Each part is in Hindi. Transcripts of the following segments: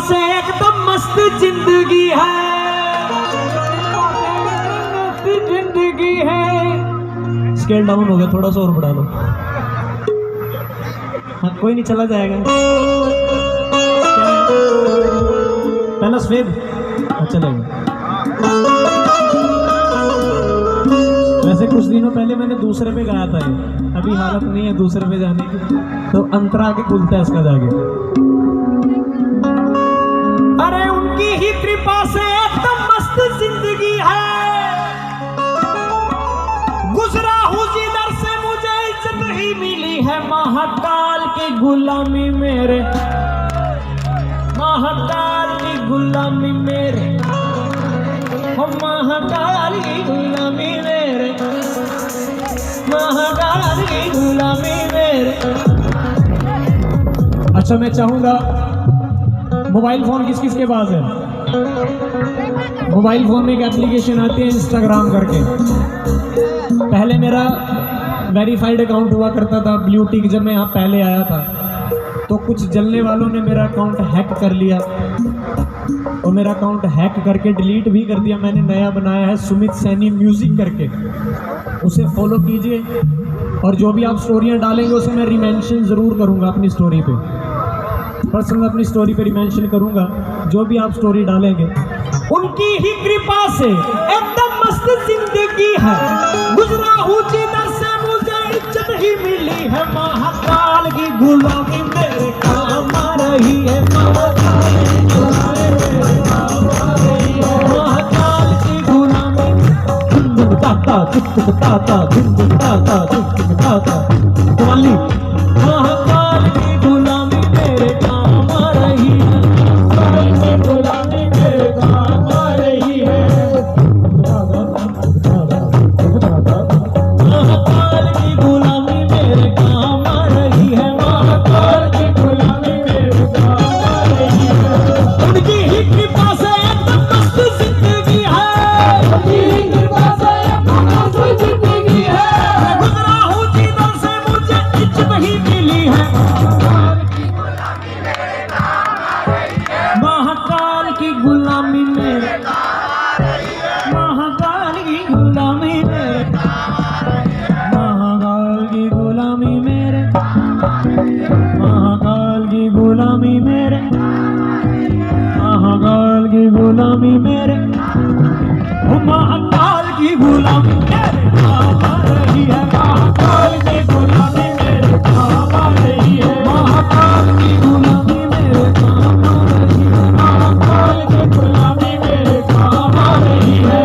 से एकदम मस्त जिंदगी है, जिंदगी है। स्केल डाउन हो गया, थोड़ा सा और बढ़ा लो। हाँ कोई नहीं, चला जाएगा। पहला स्वेद चलेगा। वैसे कुछ दिनों पहले मैंने दूसरे पे गाया था ये, अभी हालत नहीं है दूसरे पे जाने की, तो अंतरा के खुलता है इसका जाके। अरे उनकी ही कृपा से एकदम मस्त जिंदगी है, गुजरा हूँ जिधर से मुझे इज्जत ही मिली है। महाकाल की गुलामी मेरे, महाकाल की गुलामी मेरे, महाकाल की गुलामी मेरे, महाकाल की गुलामी मेरे। अच्छा मैं चाहूंगा, मोबाइल फोन किस किस के पास है? मोबाइल फोन में एक एप्लीकेशन आती है इंस्टाग्राम करके। पहले मेरा वेरीफाइड अकाउंट हुआ करता था ब्लू टिक, जब मैं यहाँ पहले आया था तो कुछ जलने वालों ने मेरा अकाउंट हैक कर लिया और मेरा अकाउंट हैक करके डिलीट भी कर दिया। मैंने नया बनाया है सुमित सैनी म्यूजिक करके, उसे फॉलो कीजिए। और जो भी आप स्टोरियाँ डालेंगे उसे मैं रिमेंशन ज़रूर करूँगा अपनी स्टोरी पे, पर्सनल अपनी स्टोरी पे रिमेंशन करूँगा जो भी आप स्टोरी डालेंगे। उनकी ही कृपा से एकदम मस्त जिंदगी है, गुजरा हूँ जिधर से मुझे इज्जत ही मिली है। महाकाल की गुलामी मेरे काम आ रही है, महाकाल की गुलामी। झुंझुन ताता झुक ताता, झुंझुन ताता झुक ताता गुलामी, महाकाल की गुलामी मेरे काम आ रही है, गुलामी मेरे काम आ रही है। महाकाल की गुलामी मेरे काम आ रही है, महाकाल की गुलामी मेरे काम आ रही है। उनकी ही कृपा से एकदम मस्त जिंदगी है, उनकी ही कृपा से एकदम मस्त जिंदगी है। गुजरा हूँ जिधर से मुझे इज्जत ही मिली है, महाकाल की गुलामी मेरे, महाकाल की गुलामी मेरे, महाकाल की गुलामी मेरे, महाकाल की गुलामी मेरे, महाकाल की गुलामी मेरे, महाकाल की गुलामी मेरे काम आ रही है, महाकाल की गुलामी मेरे काम आ रही है, महाकाल की गुलामी मेरे काम आ रही है, महाकाल की गुलामी मेरे काम आ रही है।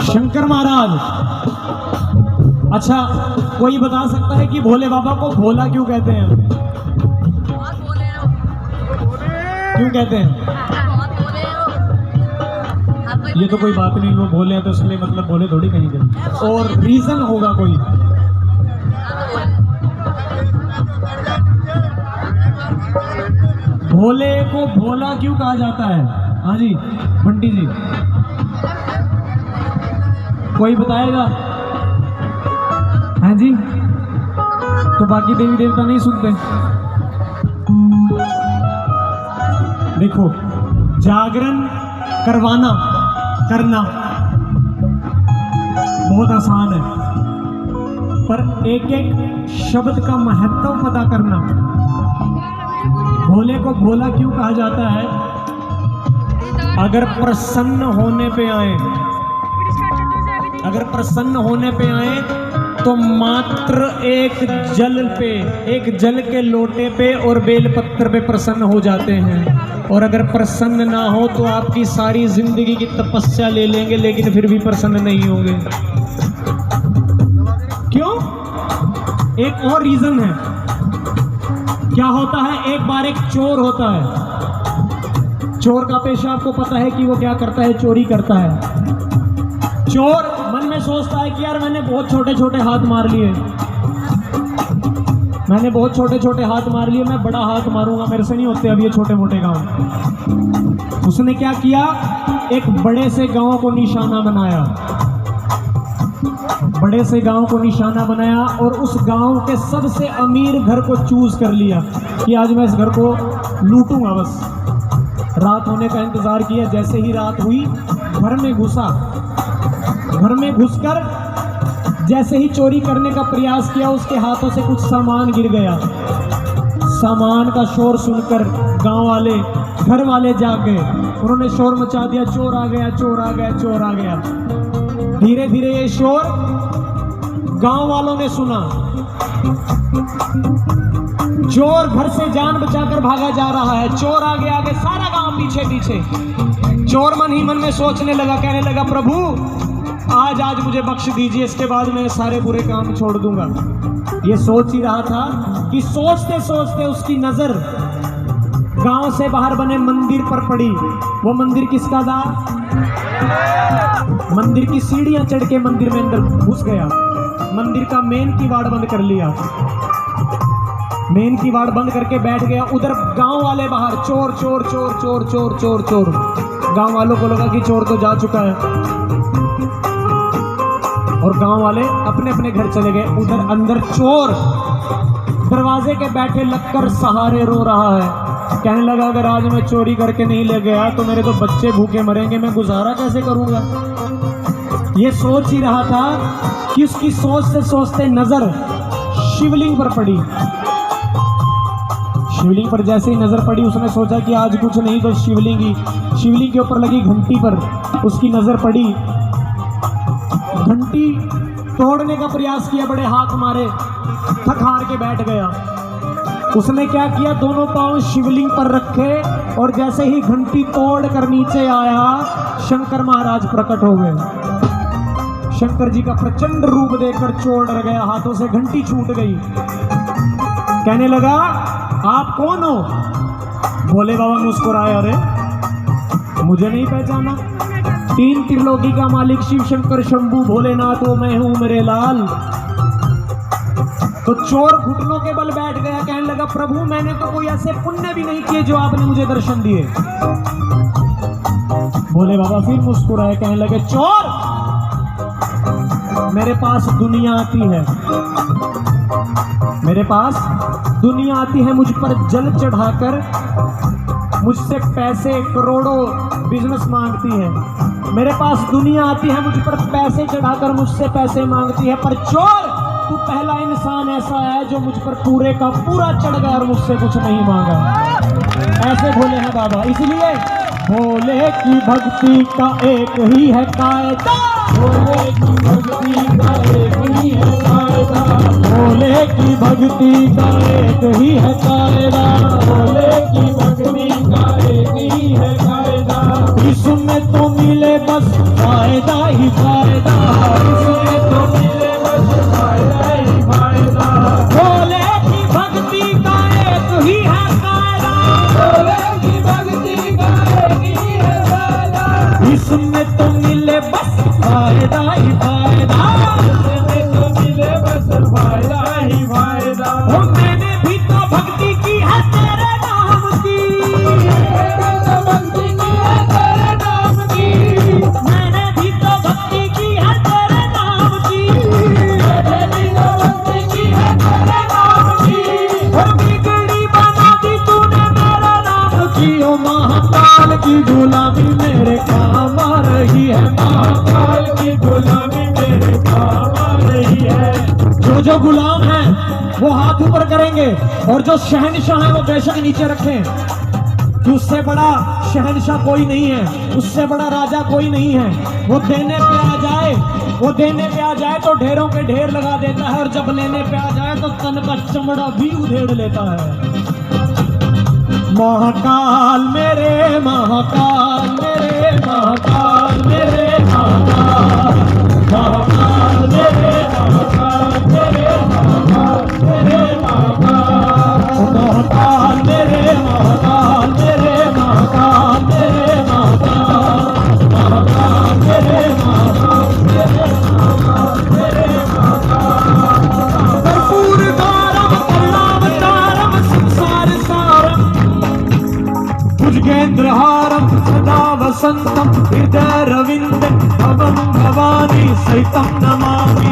शंकर महाराज, अच्छा कोई बता सकता है कि भोले बाबा को भोला क्यों कहते हैं? क्यों कहते हैं? ये तो कोई बात नहीं, वो भोले हैं तो इसलिए मतलब भोले थोड़ी कहीं गए, और रीजन होगा कोई। भोले को भोला क्यों कहा जाता है? हाँ जी बंटी जी, कोई बताएगा? हाँ जी, तो बाकी देवी देवता नहीं सुनते? देखो, जागरण करवाना करना बहुत आसान है, पर एक एक शब्द का महत्व पता करना। भोले को भोला क्यों कहा जाता है? अगर प्रसन्न होने पे आए, अगर प्रसन्न होने पे आए तो मात्र एक जल के लोटे पे और बेलपत्र पे प्रसन्न हो जाते हैं, और अगर प्रसन्न ना हो तो आपकी सारी जिंदगी की तपस्या ले लेंगे लेकिन फिर भी प्रसन्न नहीं होंगे। क्यों? एक और रीजन है, क्या होता है, एक बार एक चोर होता है। चोर का पेशा आपको पता है कि वो क्या करता है, चोरी करता है। चोर मन में सोचता है कि यार मैंने बहुत छोटे छोटे हाथ मार लिए, मैंने बहुत छोटे छोटे हाथ मार लिए, मैं बड़ा हाथ मारूंगा, मेरे से नहीं होते अब ये छोटे मोटे गांव। उसने क्या किया, एक बड़े से गांव को निशाना बनाया, बड़े से गांव को निशाना बनाया और उस गांव के सबसे अमीर घर को चूज कर लिया कि आज मैं इस घर को लूटूंगा। बस रात होने का इंतजार किया, जैसे ही रात हुई घर में घुसा, घर में घुसकर जैसे ही चोरी करने का प्रयास किया, उसके हाथों से कुछ सामान गिर गया। सामान का शोर सुनकर गांव वाले, घर वाले जाग गए, उन्होंने शोर मचा दिया, चोर आ गया, चोर आ गया, चोर आ गया। धीरे धीरे ये शोर गांव वालों ने सुना, चोर घर से जान बचाकर भागा जा रहा है, चोर आगे आगे, सारा गांव पीछे पीछे। चोर मन ही मन में सोचने लगा, कहने लगा प्रभु आज मुझे बख्श दीजिए, इसके बाद मैं सारे बुरे काम छोड़ दूंगा। ये सोच ही रहा था कि सोचते सोचते उसकी नजर गांव से बाहर बने मंदिर पर पड़ी। वो मंदिर किसका था? मंदिर की सीढ़ियां चढ़ के मंदिर में अंदर घुस गया, मंदिर का मेन किवाड़ बंद कर लिया, मेन किवाड़ बंद करके बैठ गया। उधर गांव वाले बाहर चोर चोर चोर चोर चोर चोर चोर। गांव वालों को लगा कि चोर तो जा चुका है और गांव वाले अपने अपने घर चले गए। उधर अंदर चोर दरवाजे के बैठे लगकर सहारे रो रहा है, कहने लगा अगर आज मैं चोरी करके नहीं ले गया तो मेरे तो बच्चे भूखे मरेंगे, मैं गुजारा कैसे करूंगा। ये सोच ही रहा था कि उसकी सोच से सोचते नजर शिवलिंग पर पड़ी। शिवलिंग पर जैसे ही नजर पड़ी, उसने सोचा कि आज कुछ नहीं तो शिवलिंग के ऊपर लगी घंटी पर उसकी नजर पड़ी। घंटी तोड़ने का प्रयास किया, बड़े हाथ मारे, थक हार के बैठ गया। उसने क्या किया, दोनों पांव शिवलिंग पर रखे और जैसे ही घंटी तोड़ कर नीचे आया, शंकर महाराज प्रकट हो गए। शंकर जी का प्रचंड रूप देखकर चोर डर गया, हाथों से घंटी छूट गई। कहने लगा आप कौन हो? भोले बाबा मुस्कुराए, अरे मुझे नहीं पहचाना? तीन त्रिलोकी का मालिक शिव शंकर शंभू भोलेनाथ, वो मैं हूं मेरे लाल। तो चोर घुटनों के बल बैठ गया, कहने लगा प्रभु मैंने तो कोई ऐसे पुण्य भी नहीं किए जो आपने मुझे दर्शन दिए। भोले बाबा फिर मुस्कुराए, कहने लगे चोर मेरे पास दुनिया आती है, मेरे पास दुनिया आती है, मुझ पर जल चढ़ाकर मुझसे पैसे करोड़ों बिजनेस मांगती है। मेरे पास दुनिया आती है, मुझ पर पैसे चढ़ाकर मुझसे पैसे मांगती है, पर चोर तू पहला इंसान ऐसा है जो मुझ पर पूरे का पूरा चढ़ गया और मुझसे कुछ नहीं मांगा। ऐसे भोले हैं बाबा। इसलिए भोले की भक्ति का एक ही है कायदा, भोले की भक्ति का एक ही है कायदा, भोले की भक्ति का एक ही है कायदा, भोले की भक्ति का एक ही है कायदा। इसमें तो मिले बस फायदा ही फायदा, इसमें तो मिले बस फायदा ही फायदा। भोले की भक्ति का एक ही है कायदा, भोले की भक्ति का एक ही है कायदा। इसमें तो मिले बस फायदा ही फायदा, इसमें तो मिले बस फायदा ही फायदा। ओ मैंने भी तो भक्ति की है तेरे नाम की, भक्ति की है तेरे नाम की, मैंने भी तो भक्ति की है तेरे नाम की, मैंने भी तो भक्ति की है तेरे नाम की। और बिगड़ी बना दी तूने मेरा नाम की, ओ महाकाल की गुलामी मेरे काम आ रही है, महाकाल की गुलामी मेरे काम आ रही है। जो गुलाम है वो हाथ ऊपर करेंगे और जो शहनशाह है वो बेशक नीचे रखें, कि उससे बड़ा शहनशाह कोई नहीं है, उससे बड़ा राजा कोई नहीं है। वो देने पे आ जाए, वो देने पे आ जाए तो ढेरों के ढेर लगा देता है, और जब लेने पे आ जाए तो तन का चमड़ा भी उधेड़ लेता है। महाकाल मेरे महाकाल मेरे महाकाल मेरे महाकाल, महाकाल मेरे महाकाल मेरे महाकाल मेरे महाकाल। चन्द्रहारं सदा वसन्तं हृदय रविन्दे भवं भवानी सहितं नमामि।